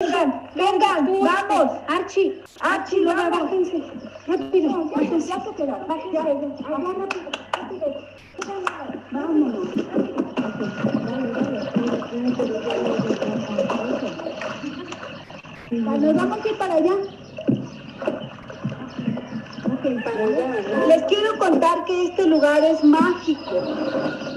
Vengan, vamos, Archie, Lola, bájense, rápido, bájense, bájense, vámonos. Nos vamos a ir para allá. Les quiero contar que este lugar es mágico,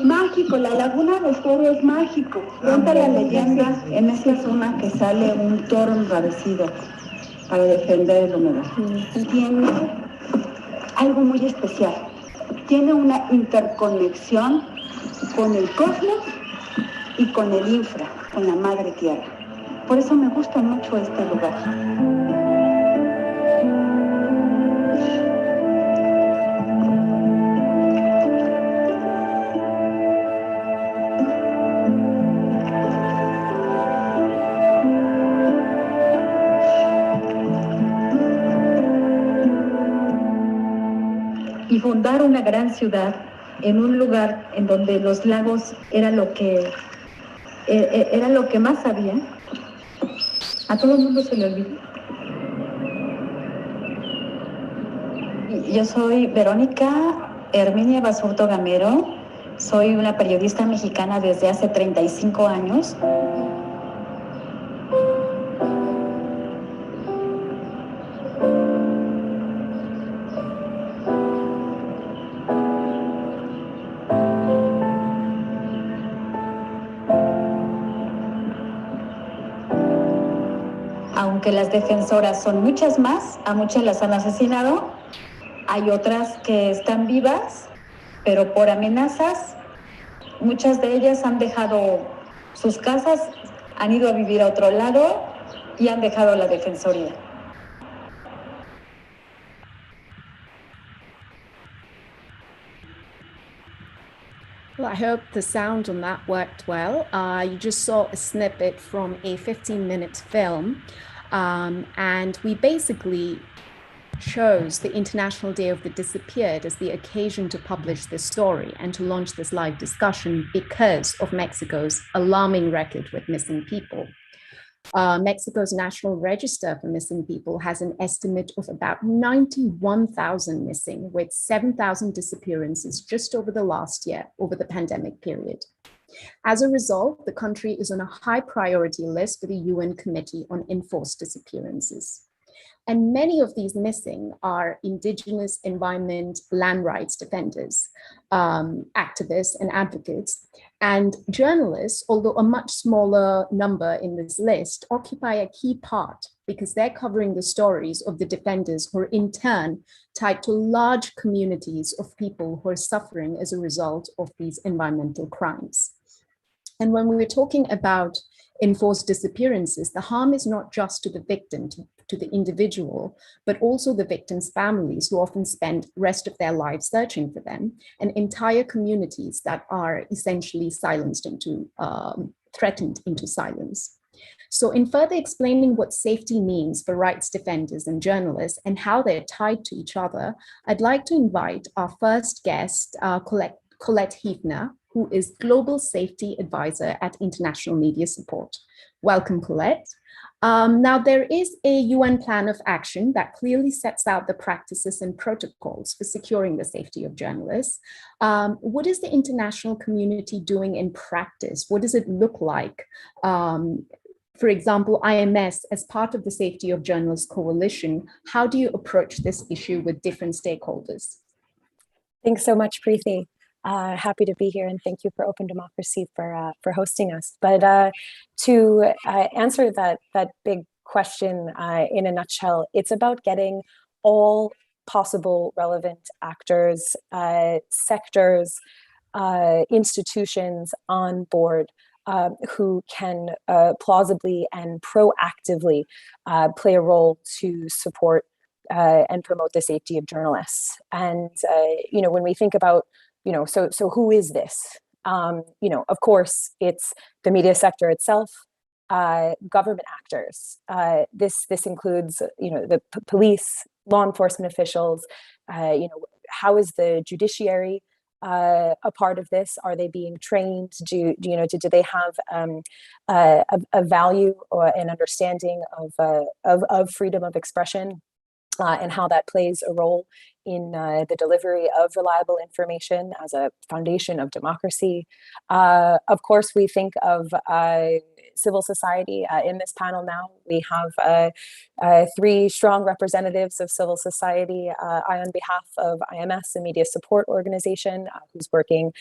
mágico, la laguna de Saucedo es mágico. Cuenta la leyenda en esta zona que sale un toro enrarecido para defender el humedal. Y tiene algo muy especial, tiene una interconexión con el cosmos y con el infra, con la madre tierra. Por eso me gusta mucho este lugar. Y fundar una gran ciudad en un lugar en donde los lagos era lo que más había, a todo el mundo se le olvidó. Yo soy Verónica Herminia Basurto Gamero, soy una periodista mexicana desde hace 35 años. Aunque las defensoras son muchas más, a muchas las han asesinado, hay otras que están vivas, pero por amenazas, muchas de ellas han dejado sus casas, han ido a vivir a otro lado y han dejado la defensoría. Well, I hope the sound on that worked well. You just saw a snippet from a 15-minute film, and we basically chose the International Day of the Disappeared as the occasion to publish this story and to launch this live discussion because of Mexico's alarming record with missing people. Mexico's National Register for Missing People has an estimate of about 91,000 missing, with 7,000 disappearances just over the last year, over the pandemic period. As a result, the country is on a high priority list for the UN Committee on Enforced Disappearances. And many of these missing are indigenous environment land rights defenders, activists and advocates, and journalists, although a much smaller number in this list, occupy a key part because they're covering the stories of the defenders who are in turn tied to large communities of people who are suffering as a result of these environmental crimes. And when we were talking about enforced disappearances, the harm is not just to the victim, to the individual, but also the victims' families who often spend the rest of their lives searching for them, and entire communities that are essentially silenced into, threatened into silence. So in further explaining what safety means for rights defenders and journalists and how they're tied to each other, I'd like to invite our first guest, Colette Heefner, who is Global Safety Advisor at International Media Support. Welcome, Colette. Now, there is a UN plan of action that clearly sets out the practices and protocols for securing the safety of journalists. What is the international community doing in practice? What does it look like? For example, IMS, as part of the Safety of Journalists Coalition, how do you approach this issue with different stakeholders? Thanks so much, Preeti. Happy to be here, and thank you for openDemocracy for hosting us. But to answer that big question in a nutshell, it's about getting all possible relevant actors, sectors, institutions on board who can plausibly and proactively play a role to support and promote the safety of journalists. And when we think about so who is this? Of course, it's the media sector itself, government actors. This includes, the police, law enforcement officials. How is the judiciary a part of this? Are they being trained? Do they have a value or an understanding of freedom of expression, and how that plays a role in the delivery of reliable information as a foundation of democracy? Of course, we think of civil society. In this panel now, we have 3 strong representatives of civil society. I, on behalf of IMS, a media support organization, who's working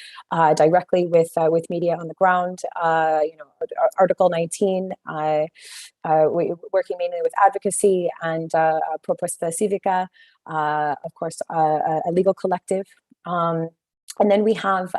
directly with media on the ground. Article 19, we're working mainly with advocacy, and Propuesta Cívica, of course, a legal collective. And then we have,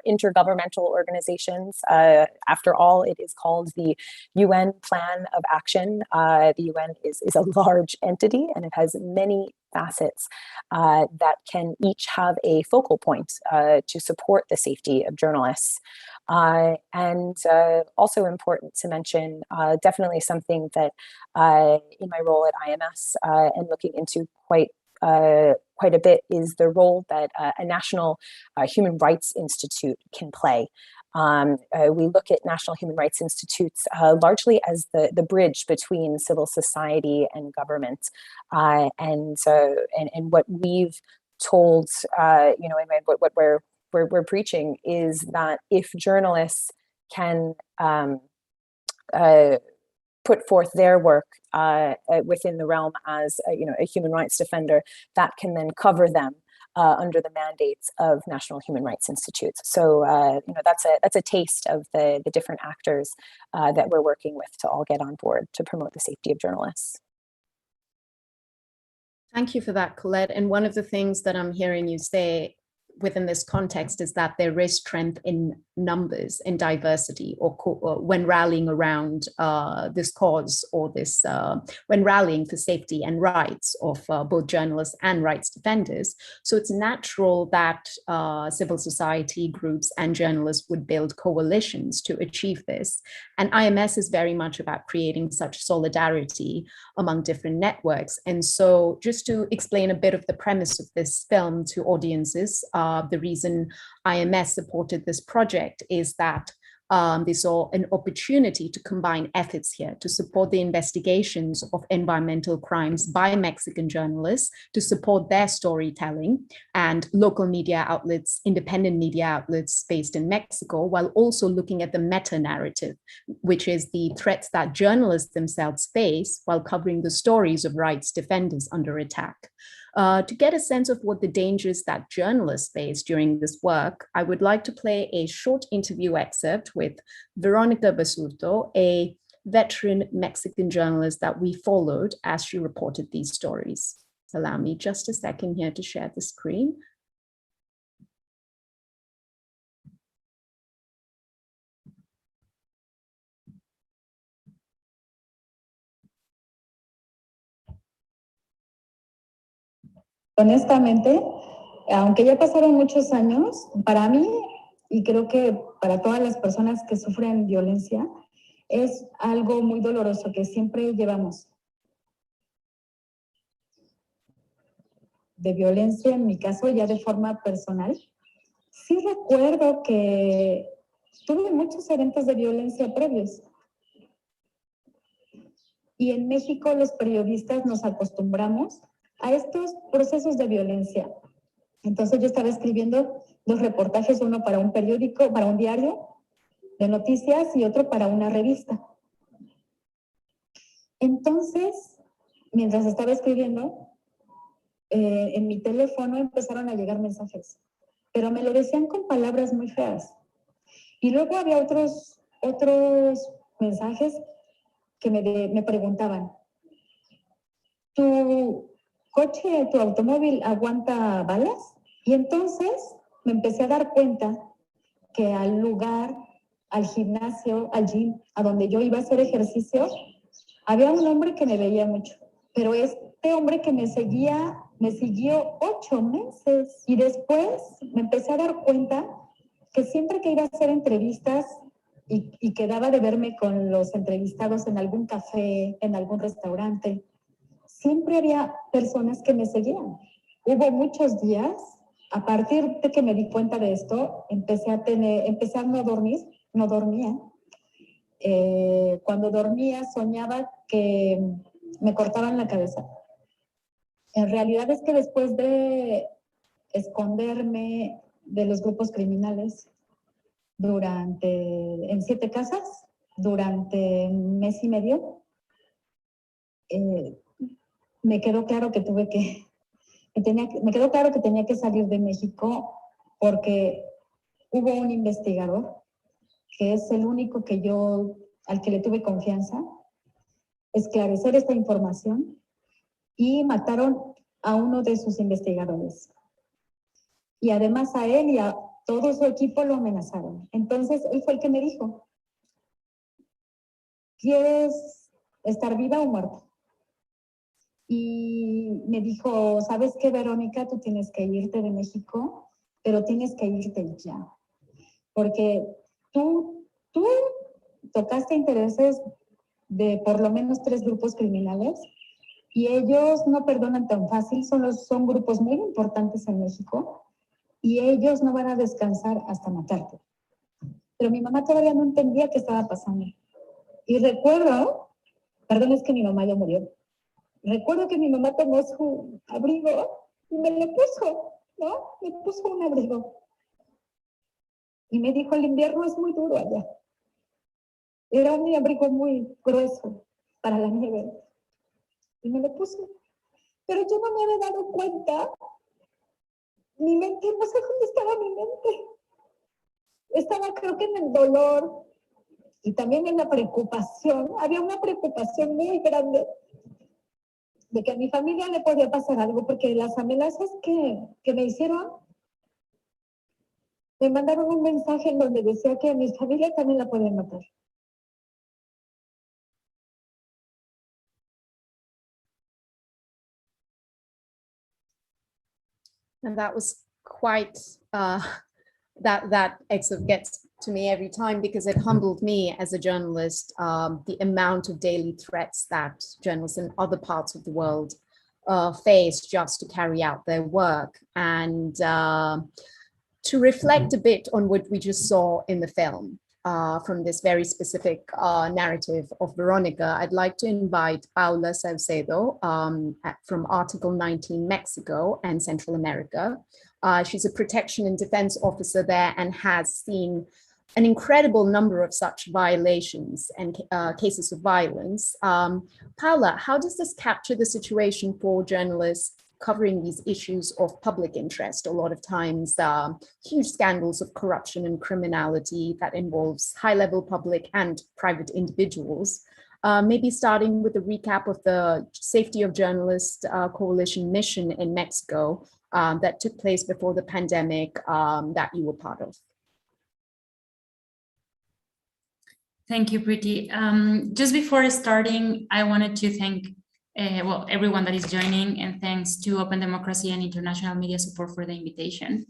intergovernmental organizations. After all, it is called the UN Plan of Action. The UN is a large entity, and it has many facets that can each have a focal point to support the safety of journalists. And also important to mention, definitely something that in my role at IMS and looking into quite a bit, is the role that a national human rights institute can play. We look at national human rights institutes largely as the bridge between civil society and government, and what we've told, and what we're preaching is that if journalists can put forth their work within the realm as a human rights defender, that can then cover them under the mandates of national human rights institutes. So that's a taste of the different actors that we're working with to all get on board to promote the safety of journalists. Thank you for that, Colette. And one of the things that I'm hearing you say within this context is that there is strength in numbers and diversity, or when rallying around this cause, or this when rallying for safety and rights of both journalists and rights defenders. So it's natural that civil society groups and journalists would build coalitions to achieve this. And IMS is very much about creating such solidarity among different networks. And so just to explain a bit of the premise of this film to audiences, the reason IMS supported this project is that they saw an opportunity to combine efforts here to support the investigations of environmental crimes by Mexican journalists, to support their storytelling and local media outlets, independent media outlets based in Mexico, while also looking at the meta-narrative, which is the threats that journalists themselves face while covering the stories of rights defenders under attack. To get a sense of what the dangers that journalists face during this work, I would like to play a short interview excerpt with Veronica Basurto, a veteran Mexican journalist that we followed as she reported these stories. Allow me just a second here to share the screen. Honestamente, aunque ya pasaron muchos años, para mí, y creo que para todas las personas que sufren violencia, es algo muy doloroso que siempre llevamos. De violencia, en mi caso, ya de forma personal. Sí recuerdo que tuve muchos eventos de violencia previos. Y en México los periodistas nos acostumbramos a estos procesos de violencia. Entonces yo estaba escribiendo 2 reportajes, uno para un periódico, para un diario de noticias y otro para una revista. Entonces, mientras estaba escribiendo, en mi teléfono empezaron a llegar mensajes, pero me lo decían con palabras muy feas. Y luego había otros mensajes que me preguntaban, ¿tu coche, tu automóvil aguanta balas? Y entonces me empecé a dar cuenta que al lugar, al gimnasio, al gym, a donde yo iba a hacer ejercicio, había un hombre que me veía mucho, pero este hombre que me siguió 8 meses. Y después me empecé a dar cuenta que siempre que iba a hacer entrevistas y quedaba de verme con los entrevistados en algún café, en algún restaurante, siempre había personas que me seguían. Hubo muchos días, A partir de que me di cuenta de esto, empecé a no dormir, no dormía. Cuando dormía soñaba que me cortaban la cabeza. En realidad es que después de esconderme de los grupos criminales en 7 casas, durante un mes y medio, me quedó claro que tenía que salir de México porque hubo un investigador que es el único al que le tuve confianza, esclarecer esta información, y mataron a uno de sus investigadores. Y además a él y a todo su equipo lo amenazaron. Entonces él fue el que me dijo, ¿quieres estar viva o muerta? Y me dijo, ¿sabes qué, Verónica? Tú tienes que irte de México, pero tienes que irte ya. Porque tú tocaste intereses de por lo menos 3 grupos criminales y ellos no perdonan tan fácil, son grupos muy importantes en México y ellos no van a descansar hasta matarte. Pero mi mamá todavía no entendía qué estaba pasando. Y recuerdo, perdón, es que mi mamá ya murió, recuerdo que mi mamá tomó su abrigo y me lo puso, ¿no? Me puso un abrigo. Y me dijo, el invierno es muy duro allá. Era un abrigo muy grueso para la nieve. Y me lo puso. Pero yo no me había dado cuenta. Mi mente, no sé dónde estaba mi mente. Estaba, creo que en el dolor y también en la preocupación. Había una preocupación muy grande de que a mi familia le podía pasar algo, porque las amenazas que me hicieron, me mandaron un mensaje en donde decía que a mi familia también la podían matar. And that was quite, that excerpt gets to me every time because it humbled me as a journalist, the amount of daily threats that journalists in other parts of the world face just to carry out their work. And to reflect a bit on what we just saw in the film, from this very specific narrative of Veronica, I'd like to invite Paula Saucedo from Article 19 Mexico and Central America. She's a protection and defense officer there and has seen an incredible number of such violations and cases of violence. Paula, how does this capture the situation for journalists covering these issues of public interest? A lot of times, huge scandals of corruption and criminality that involves high-level public and private individuals. Maybe starting with a recap of the Safety of Journalists Coalition mission in Mexico that took place before the pandemic that you were part of. Thank you, Preeti. Just before starting, I wanted to thank everyone that is joining, and thanks to openDemocracy and international media support for the invitation.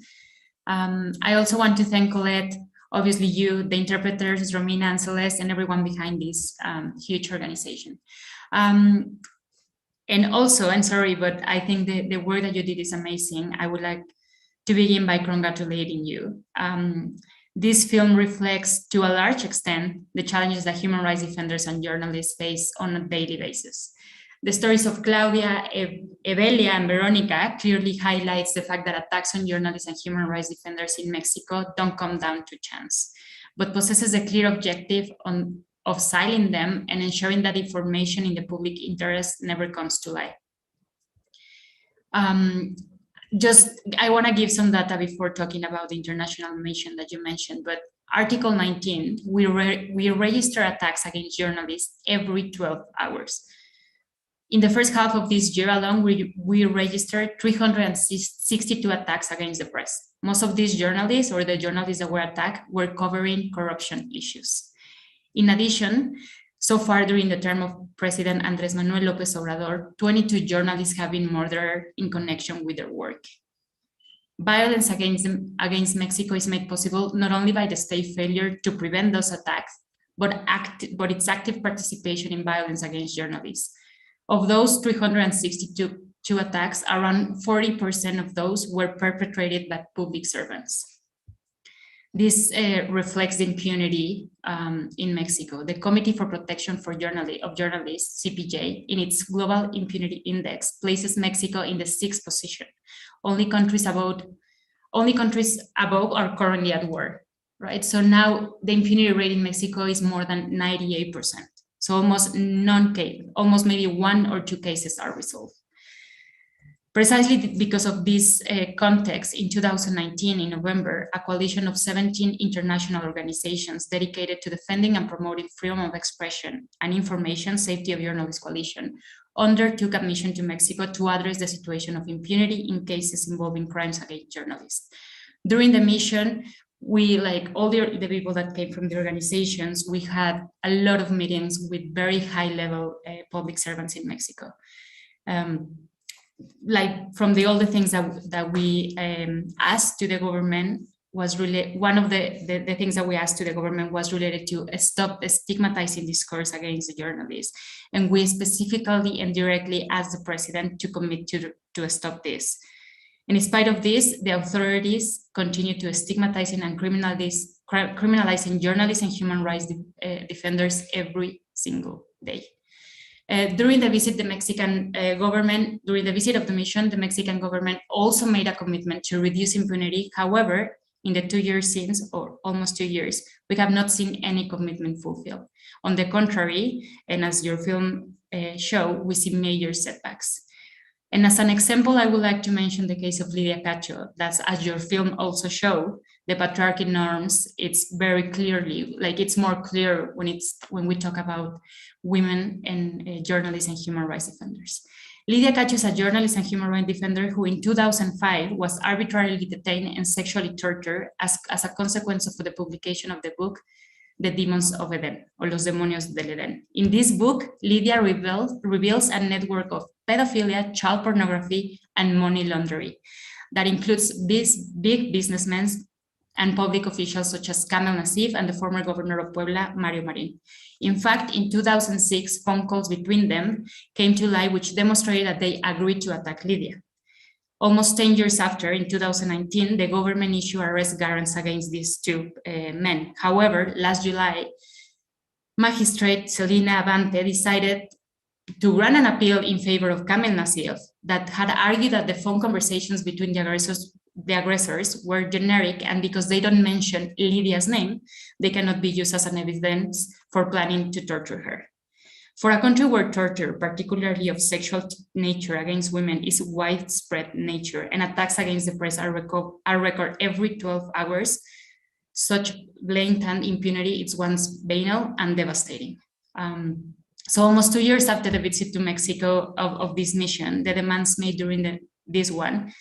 I also want to thank Colette, obviously you, the interpreters, Romina and Celeste, and everyone behind this huge organization. And also, I'm sorry, but I think the work that you did is amazing. I would like to begin by congratulating you. This film reflects, to a large extent, the challenges that human rights defenders and journalists face on a daily basis. The stories of Claudia, Evelia, and Veronica clearly highlights the fact that attacks on journalists and human rights defenders in Mexico don't come down to chance, but possesses a clear objective of silencing them and ensuring that information in the public interest never comes to light. I want to give some data before talking about the international mission that you mentioned, but Article 19, we register attacks against journalists every 12 hours. In the first half of this year alone, we registered 362 attacks against the press. Most of these journalists, or the journalists that were attacked, were covering corruption issues. In addition, so far during the term of President Andrés Manuel López Obrador, 22 journalists have been murdered in connection with their work. Violence against Mexico is made possible not only by the state failure to prevent those attacks, but its active participation in violence against journalists. Of those 362 two attacks, around 40% of those were perpetrated by public servants. This reflects the impunity in Mexico. The Committee for Protection of Journalists, CPJ, in its Global Impunity Index, places Mexico in the 6th position. Only countries above are currently at war, right? So now the impunity rate in Mexico is more than 98%. So almost almost maybe 1 or 2 cases are resolved. Precisely because of this context, in 2019, in November, a coalition of 17 international organizations dedicated to defending and promoting freedom of expression and information safety of journalists coalition undertook a mission to Mexico to address the situation of impunity in cases involving crimes against journalists. During the mission, we, like all the people that came from the organizations, we had a lot of meetings with very high-level public servants in Mexico. Like from all the things that we asked to the government was really, one of the things that we asked to the government was related to stop the stigmatizing discourse against the journalists. And we specifically and directly asked the president to commit to stop this. And in spite of this, the authorities continue to stigmatizing and criminalizing journalists and human rights defenders every single day. During the visit, during the visit of the mission, the Mexican government also made a commitment to reduce impunity. However, in the 2 years since, or almost 2 years, we have not seen any commitment fulfilled. On the contrary, and as your film show, we see major setbacks. And as an example, I would like to mention the case of Lidia Cacho. That's, as your film also showed, the patriarchy norms, it's very clearly, like it's more clear when we talk about women and journalists and human rights defenders. Lidia Cacho is a journalist and human rights defender who in 2005 was arbitrarily detained and sexually tortured as a consequence of the publication of the book, The Demons of Eden, or Los Demonios del Edén. In this book, Lidia reveals a network of pedophilia, child pornography, and money laundering that includes these big businessmen and public officials such as Kamel Nassif and the former governor of Puebla, Mario Marin. In fact, in 2006, phone calls between them came to light, which demonstrated that they agreed to attack Lidia. Almost 10 years after, in 2019, the government issued arrest warrants against these two men. However, last July, Magistrate Celina Abante decided to run an appeal in favor of Kamel Nassif that had argued that the phone conversations between the aggressors were generic, and because they don't mention Lidia's name, they cannot be used as an evidence for planning to torture her. For a country where torture, particularly of sexual nature against women, is widespread nature and attacks against the press are recorded every 12 hours, such blatant impunity is once banal and devastating. So almost 2 years after the visit to Mexico of this mission, the demands made during this one,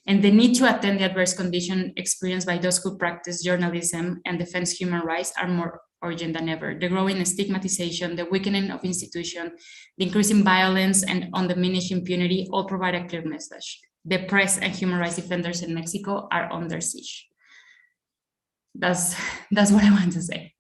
and the need to attend the adverse condition experienced by those who practice journalism and defense human rights are more urgent than ever. The growing stigmatization, the weakening of institutions, the increasing violence, and undiminished impunity all provide a clear message. The press and human rights defenders in Mexico are under siege. That's what I want to say.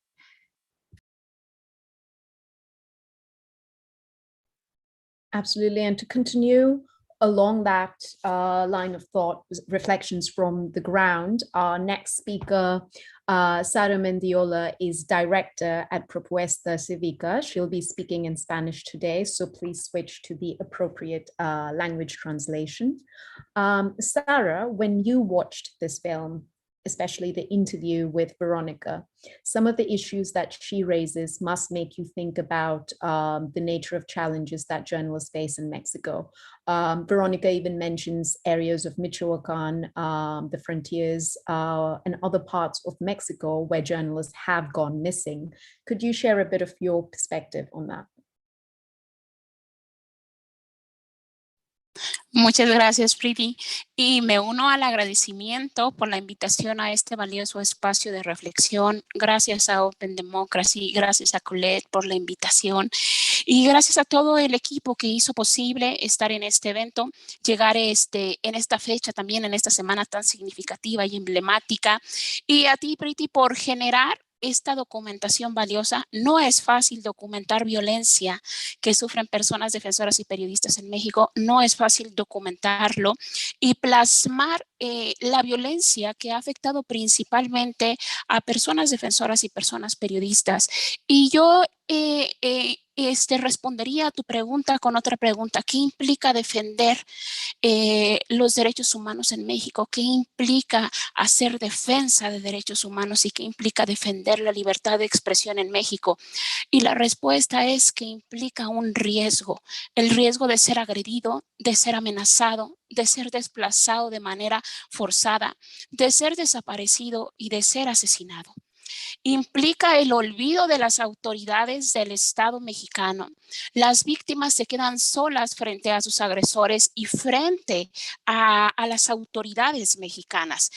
Absolutely, and to continue along that line of thought, reflections from the ground, our next speaker, Sara Mendiola, is director at Propuesta Cívica. She'll be speaking in Spanish today, so please switch to the appropriate language translation. Sara, when you watched this film, especially the interview with Veronica, some of the issues that she raises must make you think about the nature of challenges that journalists face in Mexico. Veronica even mentions areas of Michoacan, the frontiers, and other parts of Mexico where journalists have gone missing. Could you share a bit of your perspective on that? Muchas gracias, Priti, y me uno al agradecimiento por la invitación a este valioso espacio de reflexión. Gracias a openDemocracy, gracias a Colette por la invitación y gracias a todo el equipo que hizo posible estar en este evento, llegar en esta fecha también, en esta semana tan significativa y emblemática, y a ti, Priti, por generar esta documentación valiosa. No es fácil documentar violencia que sufren personas defensoras y periodistas en México. No es fácil documentarlo y plasmar la violencia que ha afectado principalmente a personas defensoras y personas periodistas. Y yo respondería a tu pregunta con otra pregunta. ¿Qué implica defender los derechos humanos en México? ¿Qué implica hacer defensa de derechos humanos y qué implica defender la libertad de expresión en México? Y la respuesta es que implica un riesgo, el riesgo de ser agredido, de ser amenazado, de ser desplazado de manera forzada, de ser desaparecido y de ser asesinado. Implica el olvido de las autoridades del Estado mexicano. Las víctimas se quedan solas frente a sus agresores y frente a las autoridades mexicanas.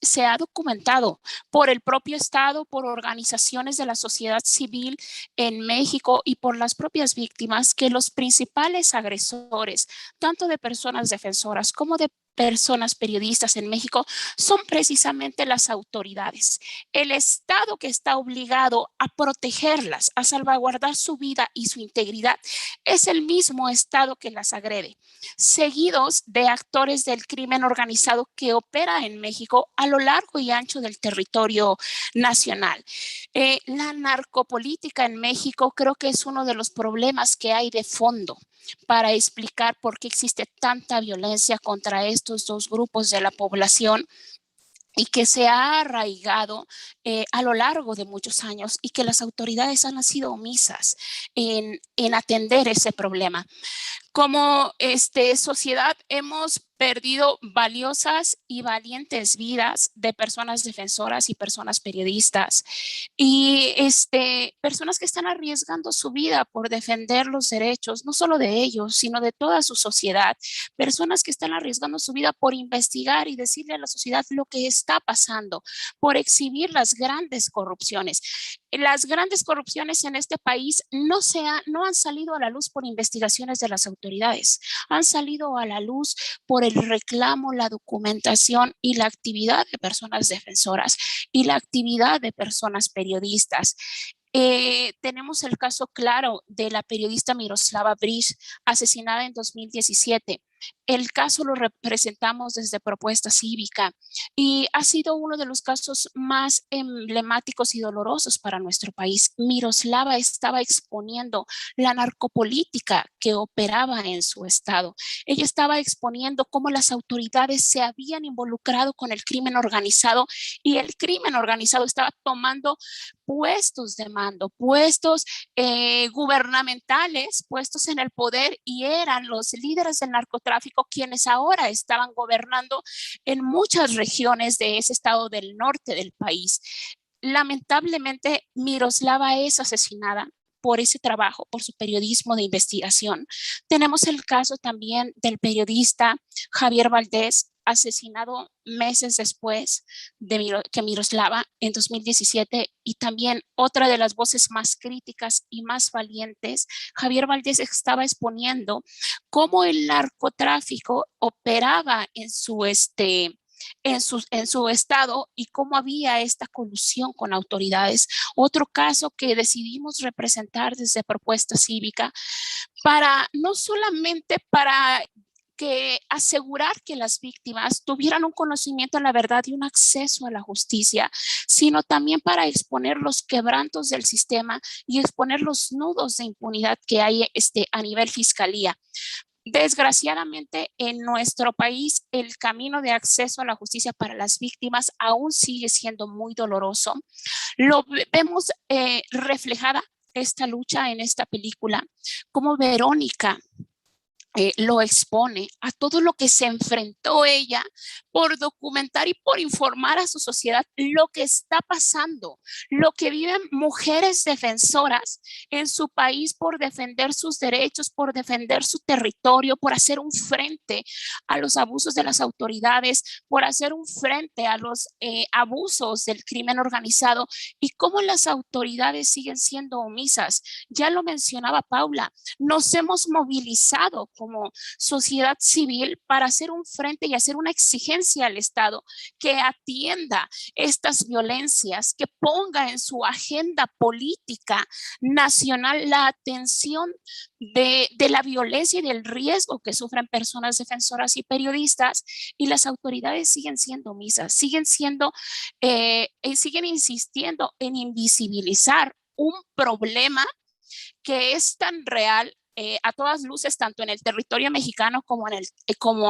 Se ha documentado por el propio Estado, por organizaciones de la sociedad civil en México y por las propias víctimas que los principales agresores, tanto de personas defensoras como de personas periodistas en México, son precisamente las autoridades. El Estado que está obligado a protegerlas, a salvaguardar su vida y su integridad, es el mismo Estado que las agrede, seguidos de actores del crimen organizado que opera en México a lo largo y ancho del territorio nacional. La narcopolítica en México creo que es uno de los problemas que hay de fondo para explicar por qué existe tanta violencia contra estos dos grupos de la población y que se ha arraigado a lo largo de muchos años y que las autoridades han sido omisas en atender ese problema. Como sociedad hemos perdido valiosas y valientes vidas de personas defensoras y personas periodistas y personas que están arriesgando su vida por defender los derechos, no solo de ellos, sino de toda su sociedad. Personas que están arriesgando su vida por investigar y decirle a la sociedad lo que está pasando, por exhibir las grandes corrupciones. Las grandes corrupciones en este país no han salido a la luz por investigaciones de las autoridades, han salido a la luz por el reclamo, la documentación y la actividad de personas defensoras y la actividad de personas periodistas. Tenemos el caso claro de la periodista Miroslava Breach, asesinada en 2017. El caso lo representamos desde Propuesta Cívica y ha sido uno de los casos más emblemáticos y dolorosos para nuestro país. Miroslava estaba exponiendo la narcopolítica que operaba en su estado. Ella estaba exponiendo cómo las autoridades se habían involucrado con el crimen organizado y el crimen organizado estaba tomando puestos de mando, puestos gubernamentales, puestos en el poder y eran los líderes del narcotráfico quienes ahora estaban gobernando en muchas regiones de ese estado del norte del país. Lamentablemente, Miroslava es asesinada por ese trabajo, por su periodismo de investigación. Tenemos el caso también del periodista Javier Valdés, asesinado meses después de que Miroslava en 2017 y también otra de las voces más críticas y más valientes, Javier Valdés estaba exponiendo cómo el narcotráfico operaba en su estado y cómo había esta colusión con autoridades. Otro caso que decidimos representar desde Propuesta Cívica para no solamente para asegurar que las víctimas tuvieran un conocimiento de la verdad y un acceso a la justicia, sino también para exponer los quebrantos del sistema y exponer los nudos de impunidad que hay a nivel fiscalía. Desgraciadamente, en nuestro país, el camino de acceso a la justicia para las víctimas aún sigue siendo muy doloroso. Lo vemos reflejada esta lucha en esta película, como Verónica lo expone a todo lo que se enfrentó ella por documentar y por informar a su sociedad lo que está pasando, lo que viven mujeres defensoras en su país por defender sus derechos, por defender su territorio, por hacer un frente a los abusos de las autoridades, por hacer un frente a los abusos del crimen organizado y cómo las autoridades siguen siendo omisas. Ya lo mencionaba Paula, nos hemos movilizado como como sociedad civil para hacer un frente y hacer una exigencia al Estado que atienda estas violencias, que ponga en su agenda política nacional la atención de la violencia y del riesgo que sufren personas defensoras y periodistas, y las autoridades siguen siendo omisas, siguen insistiendo en invisibilizar un problema que es tan real a todas luces, tanto en el territorio mexicano como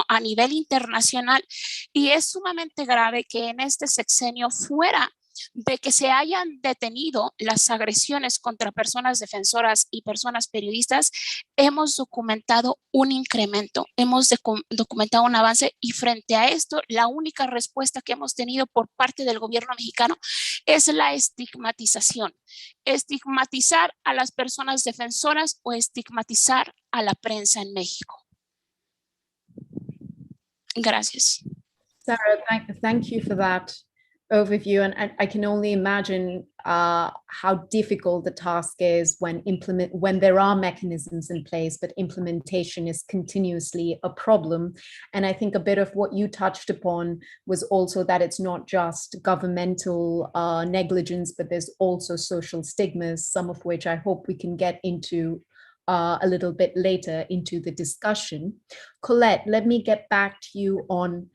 a nivel internacional, y es sumamente grave que en este sexenio, fuera de que se hayan detenido las agresiones contra personas defensoras y personas periodistas, hemos documentado un incremento, hemos documentado un avance, y frente a esto, la única respuesta que hemos tenido por parte del gobierno mexicano es la estigmatización. Estigmatizar a las personas defensoras o estigmatizar a la prensa en México. Gracias. Sara, thank you for that overview, and I can only imagine how difficult the task is when there are mechanisms in place, but implementation is continuously a problem. And I think a bit of what you touched upon was also that it's not just governmental negligence, but there's also social stigmas, some of which I hope we can get into a little bit later into the discussion. Colette, let me get back to you on,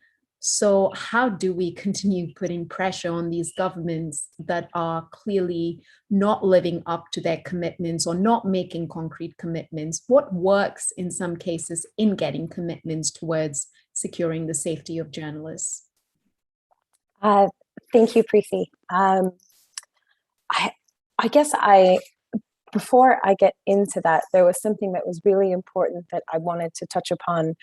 so how do we continue putting pressure on these governments that are clearly not living up to their commitments or not making concrete commitments? What works in some cases in getting commitments towards securing the safety of journalists? Thank you, Preeti. I guess before I get into that, there was something that was really important that I wanted to touch upon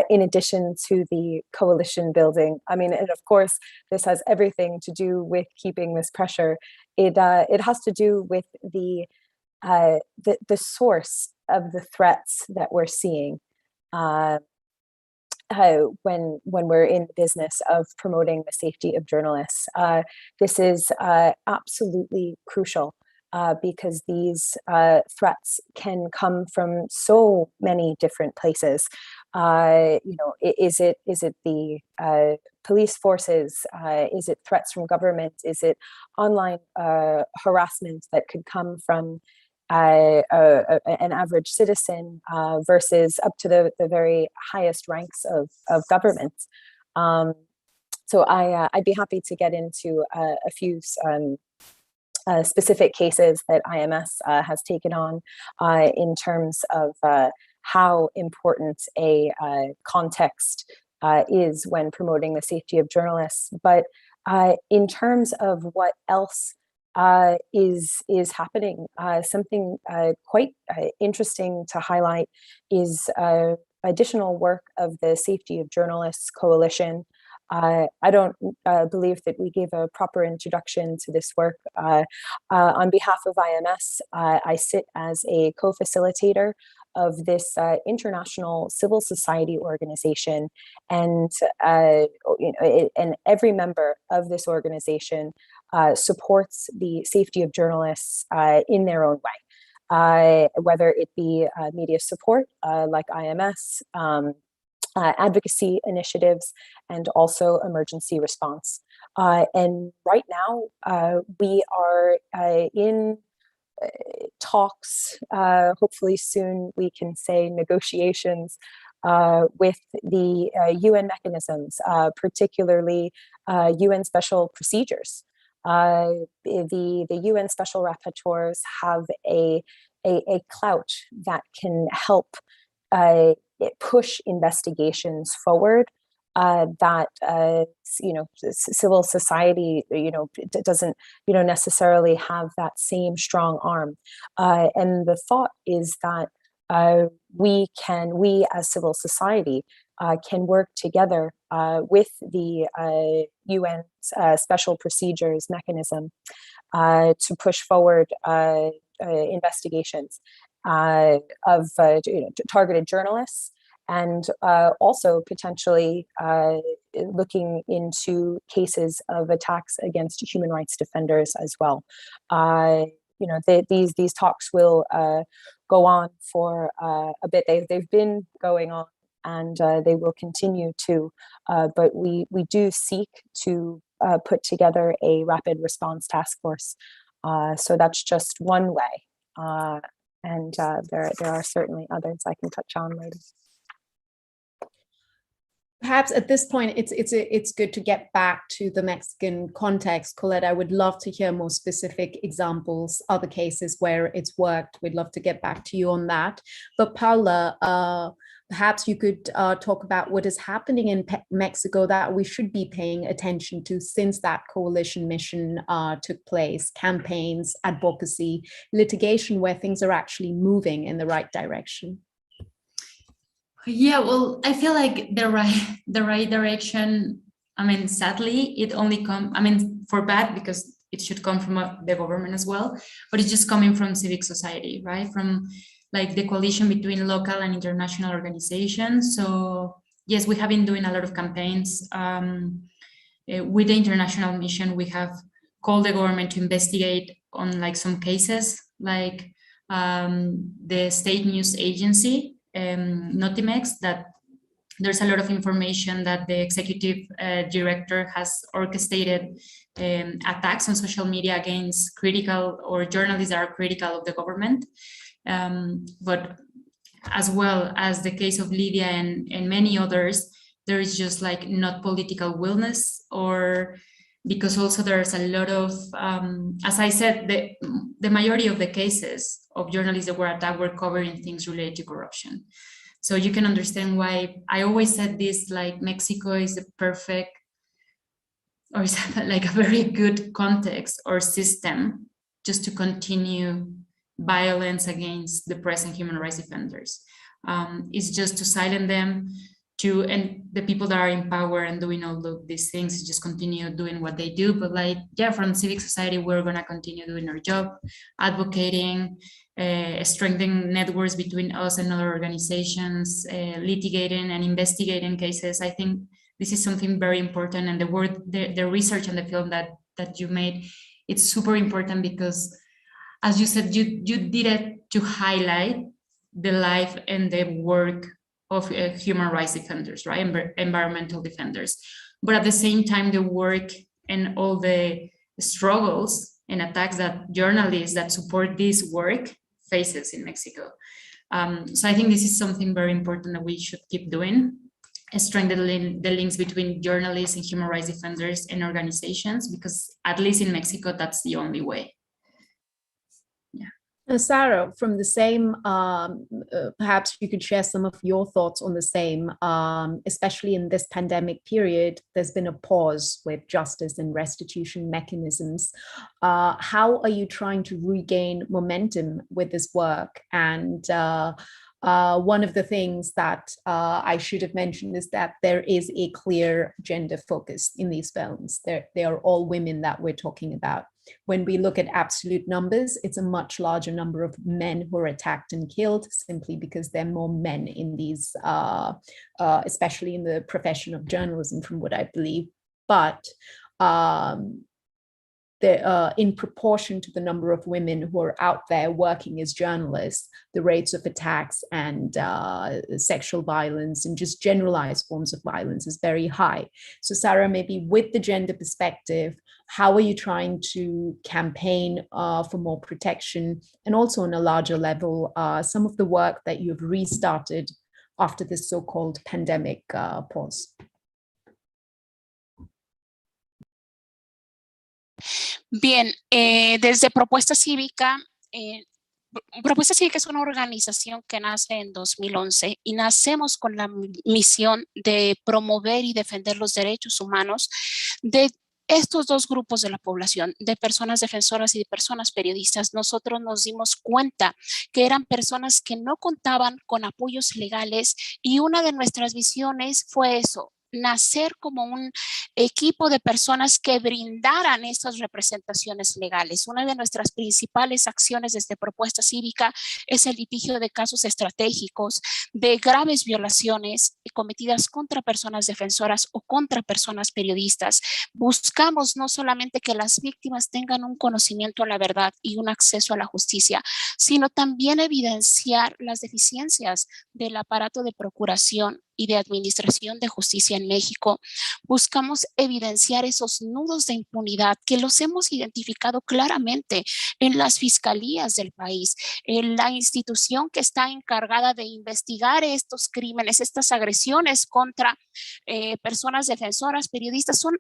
in addition to the coalition building. I mean, and of course, this has everything to do with keeping this pressure. It has to do with the source of the threats that we're seeing when we're in the business of promoting the safety of journalists. This is absolutely crucial. Because these threats can come from so many different places. Is it the police forces? Is it threats from government? Is it online harassment that could come from an average citizen versus up to the very highest ranks of government? So I'd be happy to get into a few specific cases that IMS has taken on in terms of how important a context is when promoting the safety of journalists. But in terms of what else is happening, something quite interesting to highlight is additional work of the Safety of Journalists Coalition. I don't believe that we gave a proper introduction to this work. On behalf of IMS, I sit as a co-facilitator of this international civil society organization, and and every member of this organization supports the safety of journalists in their own way, whether it be media support like IMS, advocacy initiatives, and also emergency response. And right now, we are in talks, hopefully soon we can say negotiations, with the UN mechanisms, particularly UN special procedures. The UN special rapporteurs have a clout that can help push investigations forward that civil society doesn't necessarily have that same strong arm, and the thought is that we as civil society can work together with the UN special procedures mechanism to push forward investigations of targeted journalists, and also potentially looking into cases of attacks against human rights defenders as well. These talks will go on for a bit. They've been going on, and they will continue to, but we do seek to put together a rapid response task force. So that's just one way. And there are certainly others I can touch on later. Perhaps at this point, it's good to get back to the Mexican context. Colette, I would love to hear more specific examples, other cases where it's worked. We'd love to get back to you on that. But Paula, perhaps you could talk about what is happening in Mexico that we should be paying attention to since that coalition mission took place, campaigns, advocacy, litigation, where things are actually moving in the right direction. Yeah, well, I feel like the right direction, I mean, sadly, it only comes, I mean, for bad, because it should come from the government as well, but it's just coming from civic society, right? From like the coalition between local and international organizations. So yes, we have been doing a lot of campaigns. With the international mission, we have called the government to investigate on like some cases, like the state news agency, Notimex, that there's a lot of information that the executive director has orchestrated attacks on social media against critical or journalists that are critical of the government. But as well as the case of Lydia and many others, there is just like not political willness, or because also there's a lot of, as I said, the majority of the cases of journalists that were attacked were covering things related to corruption. So you can understand why I always said this, like Mexico is the perfect, or is like a very good context or system just to continue violence against the press and human rights defenders. It's just to silence them, and the people that are in power and doing all of these things just continue doing what they do. But like, yeah, from civic society, we're gonna continue doing our job, advocating, strengthening networks between us and other organizations, litigating and investigating cases. I think this is something very important, and the research and the film that you made, it's super important because, as you said, you did it to highlight the life and the work of human rights defenders, right? Environmental defenders. But at the same time, the work and all the struggles and attacks that journalists that support this work faces in Mexico. So I think this is something very important that we should keep doing, strengthen the links between journalists and human rights defenders and organizations, because at least in Mexico, that's the only way. Sara, from the same, perhaps you could share some of your thoughts on the same, especially in this pandemic period, there's been a pause with justice and restitution mechanisms. How are you trying to regain momentum with this work? And one of the things that I should have mentioned is that there is a clear gender focus in these films. They are all women that we're talking about. When we look at absolute numbers, it's a much larger number of men who are attacked and killed, simply because there are more men in these, especially in the profession of journalism, from what I believe. But in proportion to the number of women who are out there working as journalists, the rates of attacks and sexual violence and just generalized forms of violence is very high. So Sara, maybe with the gender perspective, how are you trying to campaign for more protection, and also on a larger level, some of the work that you've restarted after this so-called pandemic pause? Bien, desde Propuesta Cívica, Propuesta Cívica es una organización que nace en 2011 y nacemos con la misión de promover y defender los derechos humanos de estos dos grupos de la población, de personas defensoras y de personas periodistas. Nosotros nos dimos cuenta que eran personas que no contaban con apoyos legales, y una de nuestras visiones fue eso: nacer como un equipo de personas que brindaran estas representaciones legales. Una de nuestras principales acciones desde Propuesta Cívica es el litigio de casos estratégicos de graves violaciones cometidas contra personas defensoras o contra personas periodistas. Buscamos no solamente que las víctimas tengan un conocimiento a la verdad y un acceso a la justicia, sino también evidenciar las deficiencias del aparato de procuración y de administración de justicia en México. Buscamos evidenciar esos nudos de impunidad que los hemos identificado claramente en las fiscalías del país, en la institución que está encargada de investigar estos crímenes, estas agresiones contra personas defensoras, periodistas. Son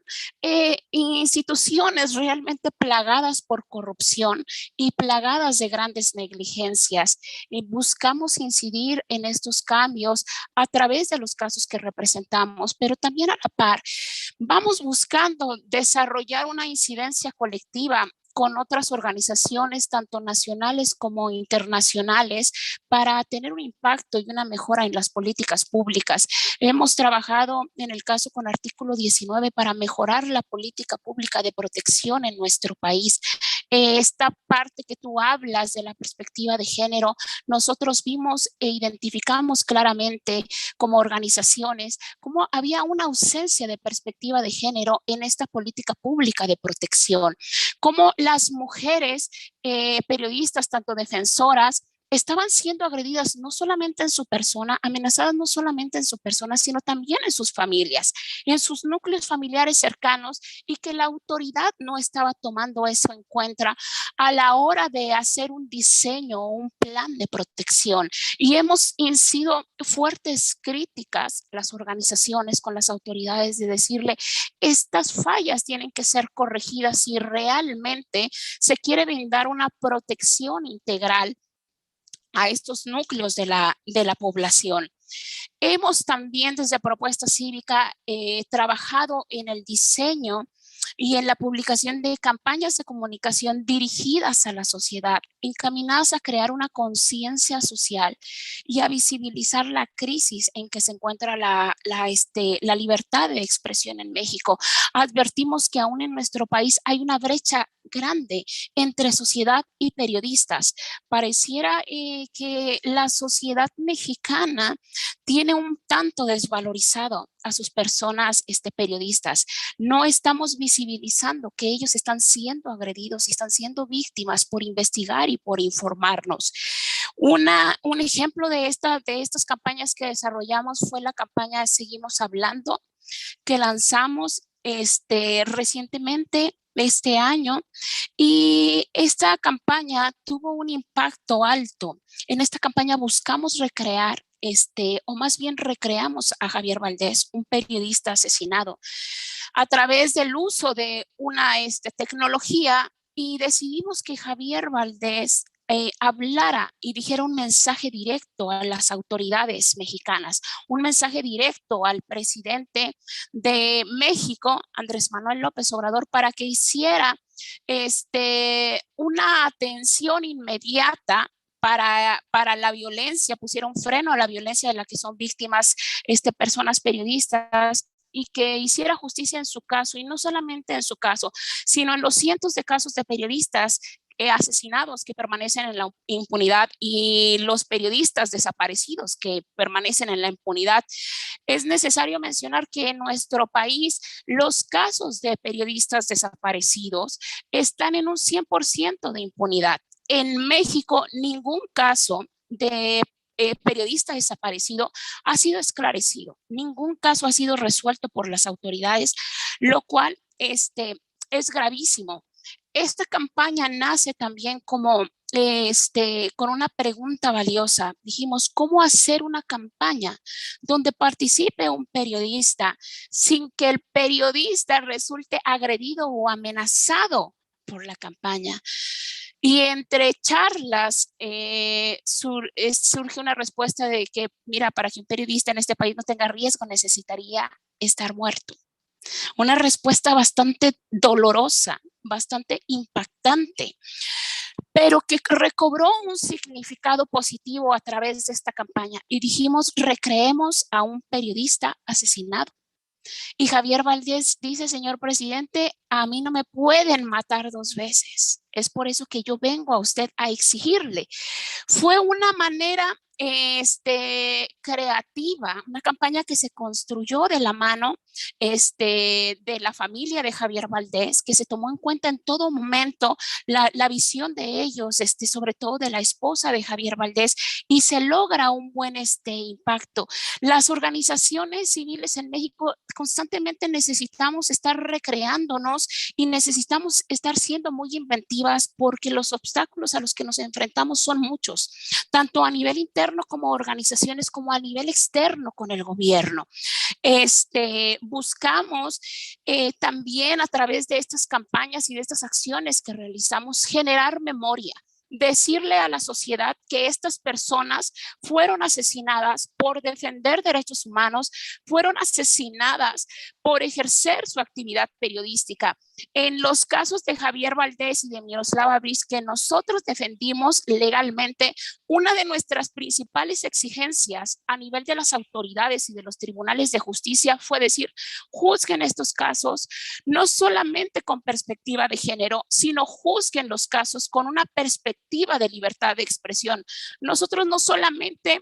instituciones realmente plagadas por corrupción y plagadas de grandes negligencias. Buscamos incidir en estos cambios a través de los casos que representamos, pero también a la par vamos buscando desarrollar una incidencia colectiva con otras organizaciones, tanto nacionales como internacionales, para tener un impacto y una mejora en las políticas públicas. Hemos trabajado en el caso con artículo 19 para mejorar la política pública de protección en nuestro país. Esta parte que tú hablas de la perspectiva de género, nosotros vimos e identificamos claramente como organizaciones cómo había una ausencia de perspectiva de género en esta política pública de protección, cómo las mujeres periodistas, tanto defensoras, estaban siendo agredidas no solamente en su persona, amenazadas no solamente en su persona, sino también en sus familias, en sus núcleos familiares cercanos, y que la autoridad no estaba tomando eso en cuenta a la hora de hacer un diseño o un plan de protección. Y hemos sido fuertes críticas, las organizaciones con las autoridades, de decirle, estas fallas tienen que ser corregidas si realmente se quiere brindar una protección integral a estos núcleos de la población. Hemos también desde Propuesta Cívica trabajado en el diseño y en la publicación de campañas de comunicación dirigidas a la sociedad, encaminadas a crear una conciencia social y a visibilizar la crisis en que se encuentra la libertad de expresión en México. Advertimos que aún en nuestro país hay una brecha grande entre sociedad y periodistas. Pareciera que la sociedad mexicana tiene un tanto desvalorizado a sus personas periodistas. No estamos visibilizando que ellos están siendo agredidos y están siendo víctimas por investigar y por informarnos. Un ejemplo de estas campañas que desarrollamos fue la campaña Seguimos Hablando, que lanzamos recientemente este año, y esta campaña tuvo un impacto alto. En esta campaña buscamos recrear o más bien recreamos a Javier Valdés, un periodista asesinado, a través del uso de una tecnología, y decidimos que Javier Valdés hablara y dijera un mensaje directo a las autoridades mexicanas, un mensaje directo al presidente de México, Andrés Manuel López Obrador, para que hiciera una atención inmediata para la violencia, pusiera un freno a la violencia de la que son víctimas personas periodistas, y que hiciera justicia en su caso, y no solamente en su caso, sino en los cientos de casos de periodistas asesinados que permanecen en la impunidad, y los periodistas desaparecidos que permanecen en la impunidad. Es necesario mencionar que en nuestro país los casos de periodistas desaparecidos están en un 100% de impunidad. En México, ningún caso de periodista desaparecido ha sido esclarecido. Ningún caso ha sido resuelto por las autoridades, lo cual es gravísimo. Esta campaña nace también como con una pregunta valiosa. Dijimos, ¿cómo hacer una campaña donde participe un periodista sin que el periodista resulte agredido o amenazado por la campaña? Y entre charlas surge una respuesta de que, mira, para que un periodista en este país no tenga riesgo, necesitaría estar muerto. Una respuesta bastante dolorosa, bastante impactante, pero que recobró un significado positivo a través de esta campaña. Y dijimos, recreemos a un periodista asesinado. Y Javier Valdés dice, señor presidente, a mí no me pueden matar 2 veces. Es por eso que yo vengo a usted a exigirle. Fue una manera creativa, una campaña que se construyó de la mano de la familia de Javier Valdés, que se tomó en cuenta en todo momento la visión de ellos, sobre todo de la esposa de Javier Valdés, y se logra un buen impacto. Las organizaciones civiles en México constantemente necesitamos estar recreándonos y necesitamos estar siendo muy inventivas porque los obstáculos a los que nos enfrentamos son muchos, tanto a nivel interno como organizaciones, como a nivel externo con el gobierno. Buscamos también a través de estas campañas y de estas acciones que realizamos generar memoria, decirle a la sociedad que estas personas fueron asesinadas por defender derechos humanos, fueron asesinadas por ejercer su actividad periodística. En los casos de Javier Valdés y de Miroslava Breeze, que nosotros defendimos legalmente, una de nuestras principales exigencias a nivel de las autoridades y de los tribunales de justicia fue decir, juzguen estos casos no solamente con perspectiva de género, sino juzguen los casos con una perspectiva de libertad de expresión. Nosotros no solamente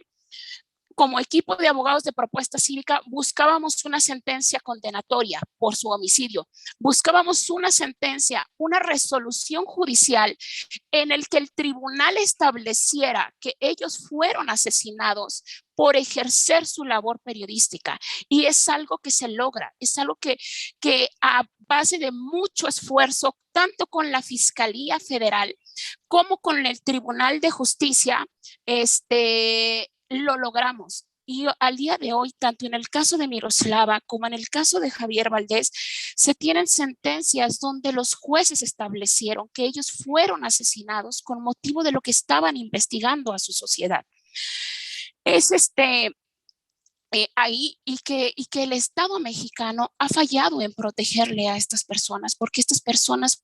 como equipo de abogados de Propuesta Cívica buscábamos una sentencia condenatoria por su homicidio, buscábamos una sentencia, una resolución judicial en el que el tribunal estableciera que ellos fueron asesinados por ejercer su labor periodística. Y es algo que se logra, es algo que a base de mucho esfuerzo, tanto con la Fiscalía Federal como con el Tribunal de Justicia, lo logramos. Y al día de hoy, tanto en el caso de Miroslava como en el caso de Javier Valdés, se tienen sentencias donde los jueces establecieron que ellos fueron asesinados con motivo de lo que estaban investigando a su sociedad. Es ahí y que el Estado mexicano ha fallado en protegerle a estas personas porque estas personas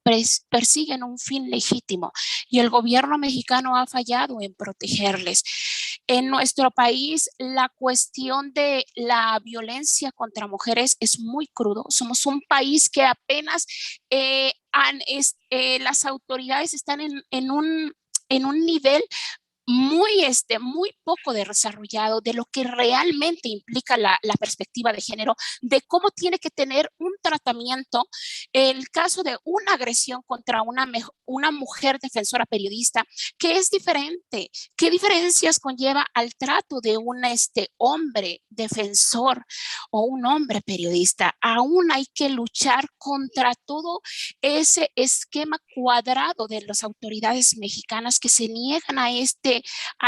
persiguen un fin legítimo y el gobierno mexicano ha fallado en protegerles. En nuestro país, la cuestión de la violencia contra mujeres es muy crudo. Somos un país que apenas las autoridades están en un nivel muy poco desarrollado de lo que realmente implica la perspectiva de género, de cómo tiene que tener un tratamiento el caso de una agresión contra una mujer defensora periodista, que es diferente. ¿Qué diferencias conlleva al trato de un hombre defensor o un hombre periodista? Aún hay que luchar contra todo ese esquema cuadrado de las autoridades mexicanas que se niegan a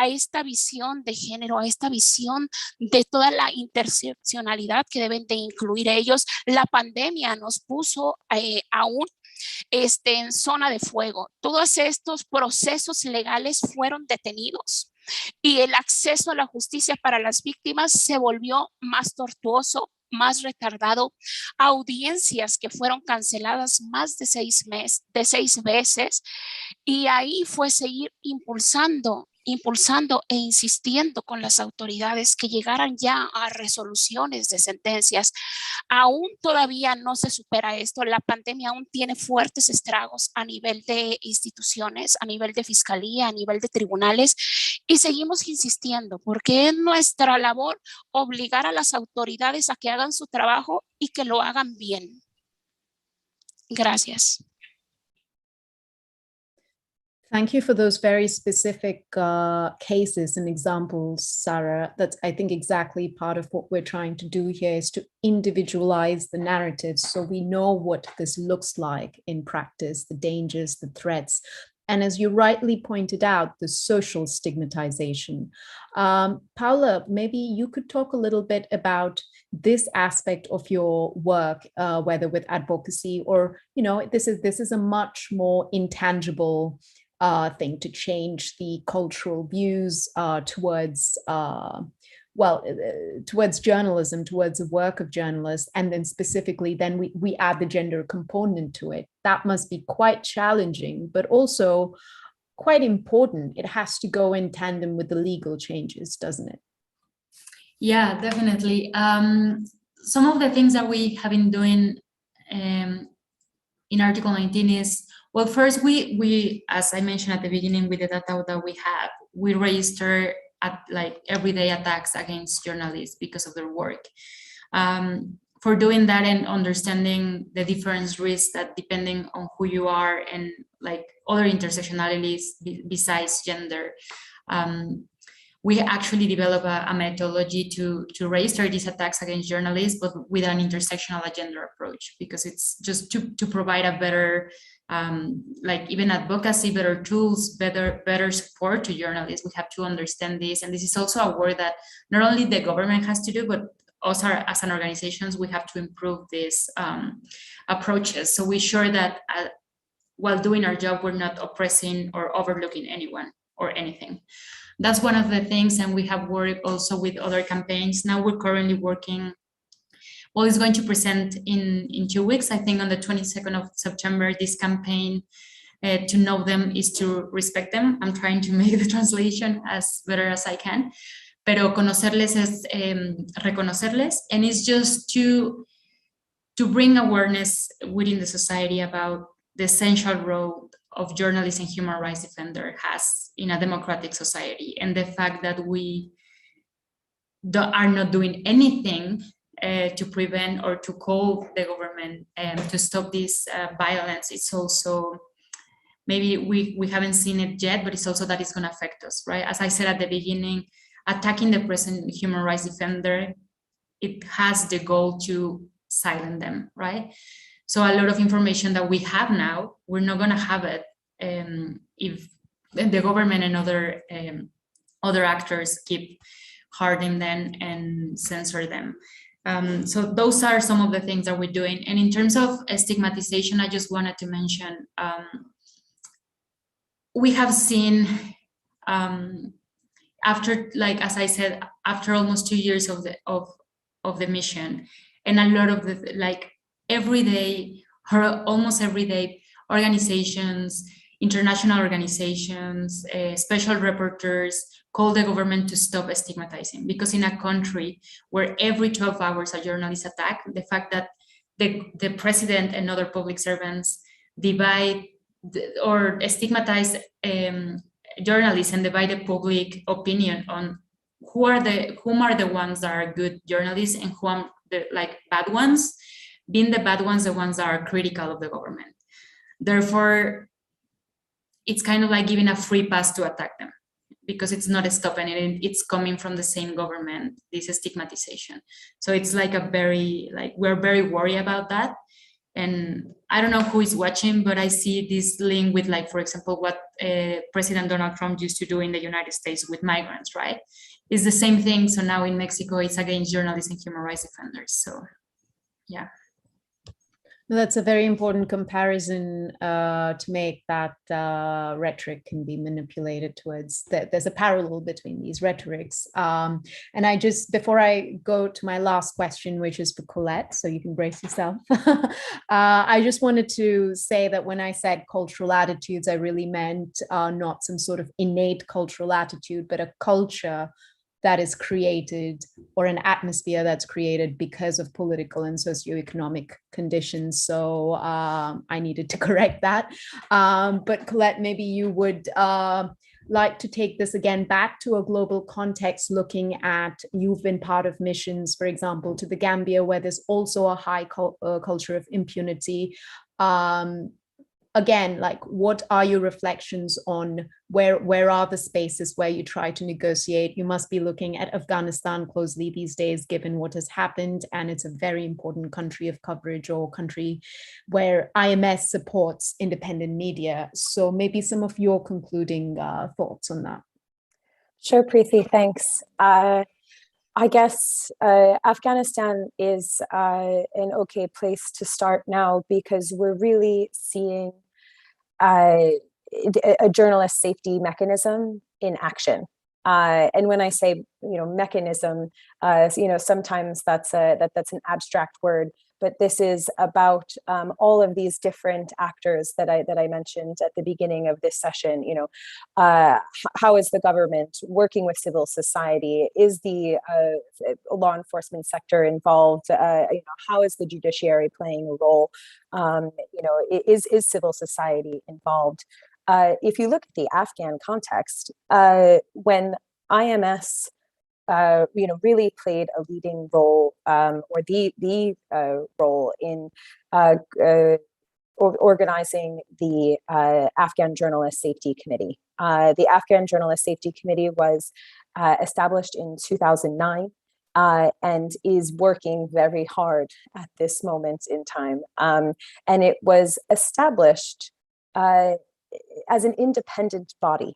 esta visión de género, a esta visión de toda la interseccionalidad que deben de incluir ellos. La pandemia nos puso aún en zona de fuego. Todos estos procesos legales fueron detenidos y el acceso a la justicia para las víctimas se volvió más tortuoso, más retardado, audiencias que fueron canceladas más de 6 veces, y ahí fue seguir impulsando e insistiendo con las autoridades que llegaran ya a resoluciones de sentencias. Aún todavía no se supera esto. La pandemia aún tiene fuertes estragos a nivel de instituciones, a nivel de fiscalía, a nivel de tribunales, y seguimos insistiendo porque es nuestra labor obligar a las autoridades a que hagan su trabajo y que lo hagan bien. Gracias. Thank you for those very specific cases and examples, Sara. That's, I think, exactly part of what we're trying to do here is to individualize the narratives so we know what this looks like in practice, the dangers, the threats, and as you rightly pointed out, the social stigmatization. Paula, maybe you could talk a little bit about this aspect of your work, whether with advocacy or, you know, this is a much more intangible thing to change the cultural views towards journalism, towards the work of journalists, and then specifically then we add the gender component to it. That must be quite challenging, but also quite important. It has to go in tandem with the legal changes, doesn't it? Yeah, definitely. some of the things that we have been doing in Article 19 is, well, first we, as I mentioned at the beginning, with the data that we have, we register at like everyday attacks against journalists because of their work. For doing that and understanding the different risks that depending on who you are and like other intersectionalities besides gender, we actually develop a methodology to register these attacks against journalists, but with an intersectional agenda approach, because it's just to provide a better, like even advocacy, better tools, better support to journalists. We have to understand this. And this is also a work that not only the government has to do, but also as an organizations, we have to improve these approaches. So we ensure that while doing our job, we're not oppressing or overlooking anyone or anything. That's one of the things, and we have worked also with other campaigns. Now we're currently working, well, it's going to present in 2 weeks, I think on the 22nd of September, this campaign, to know them is to respect them. I'm trying to make the translation as better as I can, pero conocerles es reconocerles, and it's just to bring awareness within the society about the essential role of journalists and human rights defender has in a democratic society, and the fact that we are not doing anything to prevent or to call the government to stop this violence. It's also, maybe we haven't seen it yet, but it's also that it's going to affect us, right? As I said at the beginning, attacking the present human rights defender, it has the goal to silence them, right? So a lot of information that we have now, we're not going to have it if the government and other actors keep harding them and censor them. So those are some of the things that we're doing. And in terms of stigmatization, I just wanted to mention, we have seen after, like, as I said, after almost 2 years of the mission, and a lot of the, like, every day, almost every day, organizations, international organizations, special rapporteurs call the government to stop stigmatizing, because in a country where every 12 hours a journalist is attacked, the fact that the president and other public servants divide or stigmatize journalists and divide the public opinion on whom are the ones that are good journalists and who are the bad ones, being the bad ones, the ones that are critical of the government. Therefore, it's kind of like giving a free pass to attack them, because it's not stopping it. It's coming from the same government, this stigmatization. So it's like we're very worried about that. And I don't know who is watching, but I see this link with, like, for example, what President Donald Trump used to do in the United States with migrants, right? It's the same thing. So now in Mexico, it's against journalists and human rights defenders. So, yeah. That's a very important comparison to make, that rhetoric can be manipulated towards, there's a parallel between these rhetorics. And I just, before I go to my last question, which is for Colette, so you can brace yourself, I just wanted to say that when I said cultural attitudes, I really meant not some sort of innate cultural attitude, but a culture that is created, or an atmosphere that's created because of political and socioeconomic conditions. So I needed to correct that. But Colette, maybe you would like to take this again back to a global context, looking at, you've been part of missions, for example, to the Gambia, where there's also a high culture of impunity. Again, like, what are your reflections on where are the spaces where you try to negotiate? You must be looking at Afghanistan closely these days, given what has happened, and it's a very important country of coverage, or country where IMS supports independent media. So maybe some of your concluding thoughts on that. Sure, Preeti, thanks. I guess Afghanistan is an okay place to start now, because we're really seeing a journalist safety mechanism in action. And when I say, mechanism, sometimes that's an abstract word, but this is about all of these different actors that I mentioned at the beginning of this session. You know, how is the government working with civil society? Is the law enforcement sector involved? You know, how is the judiciary playing a role? You know, is civil society involved? If you look at the Afghan context, when IMS you know, really played a leading role, or the role in organizing the Afghan Journalist Safety Committee. The Afghan Journalist Safety Committee was established in 2009 and is working very hard at this moment in time. And it was established as an independent body.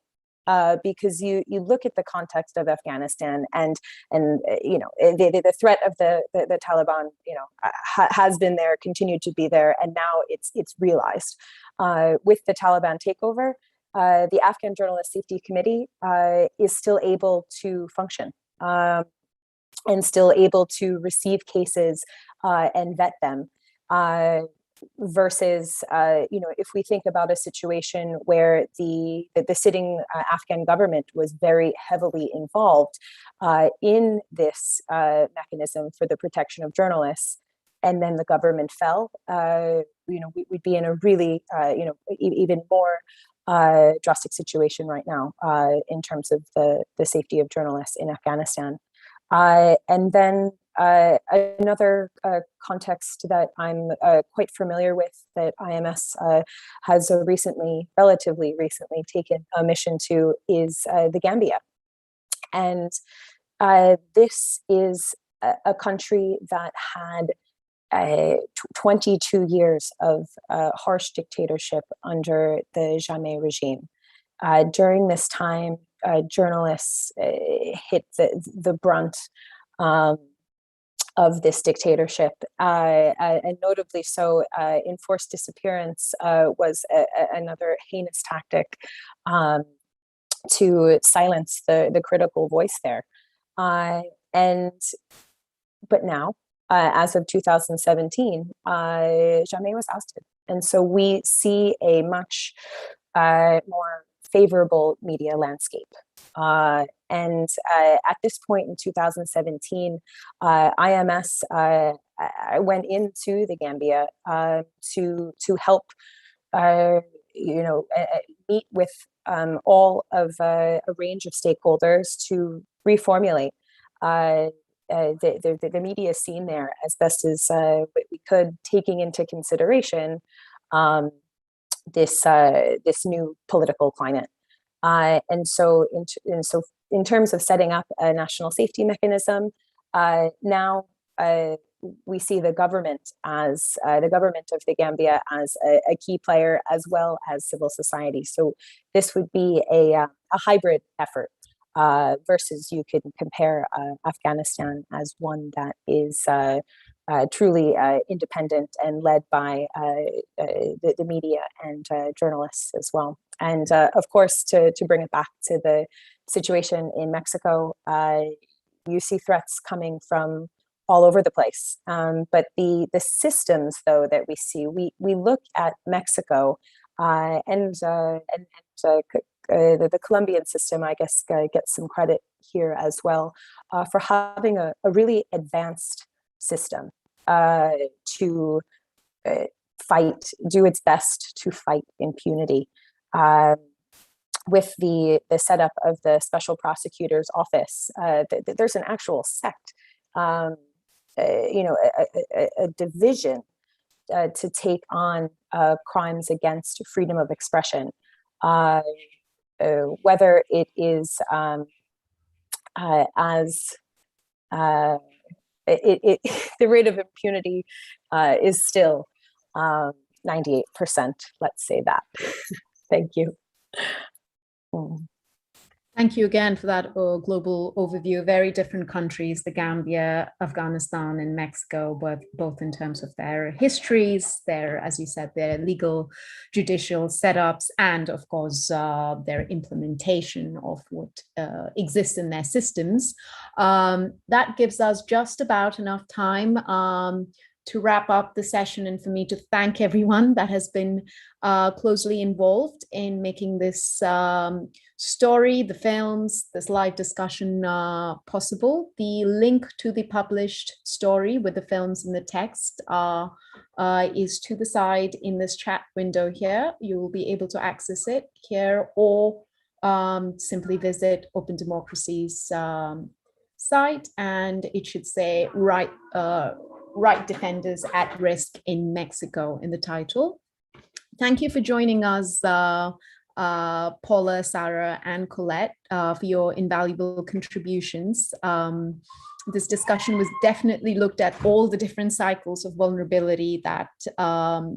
Because you look at the context of Afghanistan, and you know, the threat of the Taliban, you know, has been there, continued to be there, and now it's realized. With the Taliban takeover, the Afghan Journalist Safety Committee is still able to function and still able to receive cases and vet them. Versus, you know, if we think about a situation where the sitting Afghan government was very heavily involved in this mechanism for the protection of journalists, and then the government fell, you know, we'd be in a really, you know, even more drastic situation right now in terms of the safety of journalists in Afghanistan. And then another context that I'm quite familiar with, that IMS has relatively recently taken a mission to, is the Gambia. And this is a country that had 22 years of harsh dictatorship under the Jammeh regime. During this time, journalists hit the brunt of this dictatorship, and notably so. Enforced disappearance was another heinous tactic to silence the critical voice there. But now, as of 2017, Jammeh was ousted, and so we see a much more favorable media landscape. And at this point in 2017, IMS went into the Gambia to help, you know, meet with all of a range of stakeholders to reformulate the media scene there as best as we could, taking into consideration this new political climate. And so in terms of setting up a national safety mechanism, now we see the government of the Gambia as a key player, as well as civil society. So this would be a hybrid effort versus you could compare Afghanistan as one that is truly independent and led by the media and journalists as well. And of course, to bring it back to the situation in Mexico, you see threats coming from all over the place. But the systems, though, that we see, we look at Mexico and the Colombian system, I guess, gets some credit here as well for having a really advanced system to do its best to fight impunity. With the setup of the Special Prosecutor's Office, there's an actual sect, you know, a division to take on crimes against freedom of expression, whether it is the rate of impunity is still 98%, let's say that. Thank you. Thank you again for that global overview. Very different countries, the Gambia, Afghanistan, and Mexico, both in terms of their histories, their, as you said, their legal judicial setups, and of course, their implementation of what exists in their systems. That gives us just about enough time to wrap up the session and for me to thank everyone that has been closely involved in making this story, the films, this live discussion possible. The link to the published story with the films and the text is to the side in this chat window here. You will be able to access it here, or simply visit openDemocracy's site, and it should say right defenders at risk in Mexico in the title. Thank you for joining us, Paula, Sara, and Colette, for your invaluable contributions. This discussion was definitely looked at all the different cycles of vulnerability that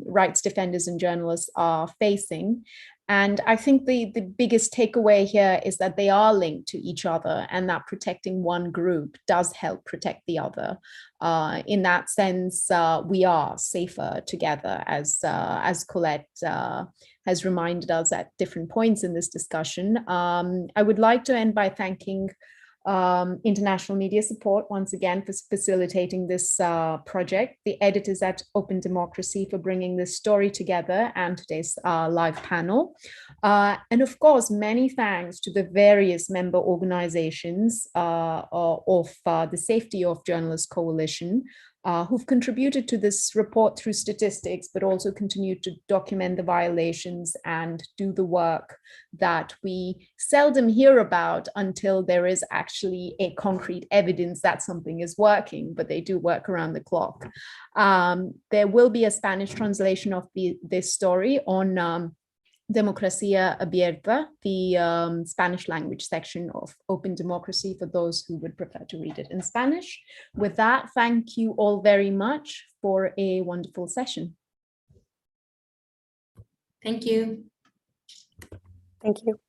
rights defenders and journalists are facing. And I think the biggest takeaway here is that they are linked to each other, and that protecting one group does help protect the other. In that sense, we are safer together, as Colette has reminded us at different points in this discussion. I would like to end by thanking International Media Support once again for facilitating this project, the editors at openDemocracy for bringing this story together, and today's live panel. And of course, many thanks to the various member organizations of the Safety of Journalists Coalition, who've contributed to this report through statistics, but also continue to document the violations and do the work that we seldom hear about until there is actually a concrete evidence that something is working, but they do work around the clock. There will be a Spanish translation of this story on Democracia Abierta, the Spanish language section of openDemocracy, for those who would prefer to read it in Spanish. With that, thank you all very much for a wonderful session. Thank you. Thank you.